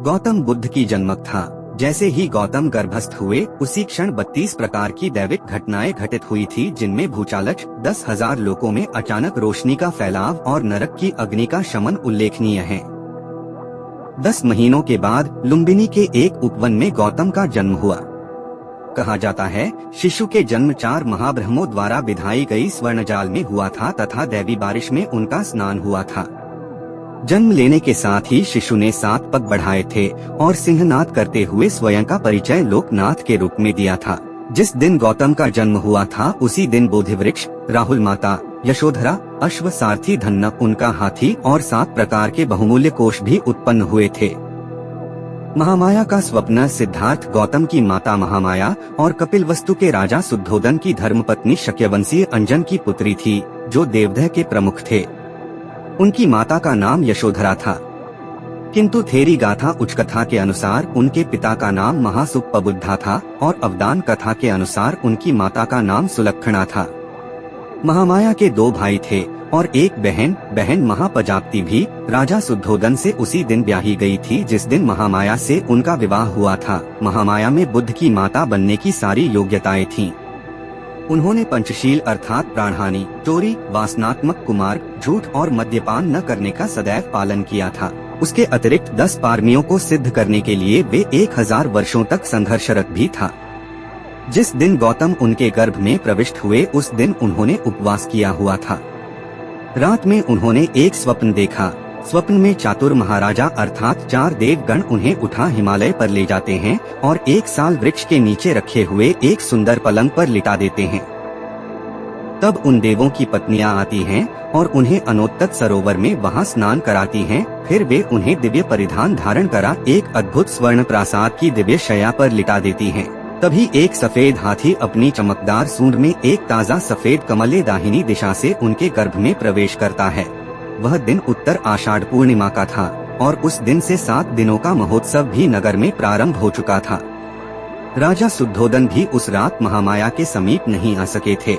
गौतम बुद्ध की जन्मक था। जैसे ही गौतम गर्भस्थ हुए उसी क्षण 32 प्रकार की दैविक घटनाएं घटित हुई थी, जिनमें भूचालच, 10,000 लोगों में अचानक रोशनी का फैलाव और नरक की अग्नि का शमन उल्लेखनीय है। 10 महीनों के बाद लुम्बिनी के एक उपवन में गौतम का जन्म हुआ। कहा जाता है शिशु के जन्म 4 महाब्रह्मों द्वारा बिधाई गई स्वर्णजाल में हुआ था तथा दैवी बारिश में उनका स्नान हुआ था। जन्म लेने के साथ ही शिशु ने 7 पग बढ़ाए थे और सिंहनाद करते हुए स्वयं का परिचय लोकनाथ के रूप में दिया था। जिस दिन गौतम का जन्म हुआ था उसी दिन बोधि वृक्ष, राहुल माता, यशोधरा, अश्व, सारथी, धन्ना, उनका हाथी और 7 प्रकार के बहुमूल्य कोष भी उत्पन्न हुए थे। महामाया का स्वप्न सिद्धार्थ गौतम की माता महामाया और कपिलवस्तु के राजा शुद्धोदन की धर्मपत्नी शक्यवंशीय अंजन की पुत्री थी, जो देवदह के प्रमुख थे। उनकी माता का नाम यशोधरा था, किंतु थेरी गाथा उच्चकथा के अनुसार उनके पिता का नाम महासुपबुद्धा था और अवदान कथा के अनुसार उनकी माता का नाम सुलक्षणा था। महामाया के 2 भाई थे और एक बहन महाप्रजापति भी राजा शुद्धोदन से उसी दिन ब्याही गई थी जिस दिन महामाया से उनका विवाह हुआ था। महामाया में बुद्ध की माता बनने की सारी योग्यताएं थीं। उन्होंने पंचशील अर्थात प्राणहानि, चोरी, वासनात्मक कुमार्ग, झूठ और मद्यपान न करने का सदैव पालन किया था। उसके अतिरिक्त 10 पारमियों को सिद्ध करने के लिए वे 1000 वर्षों तक संघर्षरत भी था। जिस दिन गौतम उनके गर्भ में प्रविष्ट हुए उस दिन उन्होंने उपवास किया हुआ था। रात में उन्होंने एक स्वप्न देखा। स्वप्न में चातुर महाराजा अर्थात 4 देवगण उन्हें उठा हिमालय पर ले जाते हैं और 1 साल वृक्ष के नीचे रखे हुए एक सुंदर पलंग पर लिटा देते हैं। तब उन देवों की पत्नियां आती हैं और उन्हें अनोत्तत सरोवर में वहां स्नान कराती हैं। फिर वे उन्हें दिव्य परिधान धारण करा एक अद्भुत स्वर्ण प्रासाद की दिव्य शैया पर लिटा देती हैं। तभी एक सफेद हाथी अपनी चमकदार सूंड में एक ताज़ा सफेद कमल दाहिनी दिशा से उनके गर्भ में प्रवेश करता है। वह दिन उत्तर आषाढ़ पूर्णिमा का था और उस दिन से 7 दिनों का महोत्सव भी नगर में प्रारंभ हो चुका था। राजा शुद्धोदन भी उस रात महामाया के समीप नहीं आ सके थे।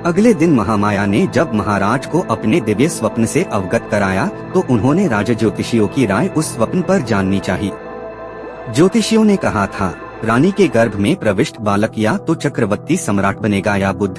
अगले दिन महामाया ने जब महाराज को अपने दिव्य स्वप्न से अवगत कराया तो उन्होंने राजा ज्योतिषियों की राय उस स्वप्न पर जाननी चाहिए। ज्योतिषियों ने कहा था, रानी के गर्भ में प्रविष्ट बालक या तो चक्रवर्ती सम्राट बनेगा या बुद्ध।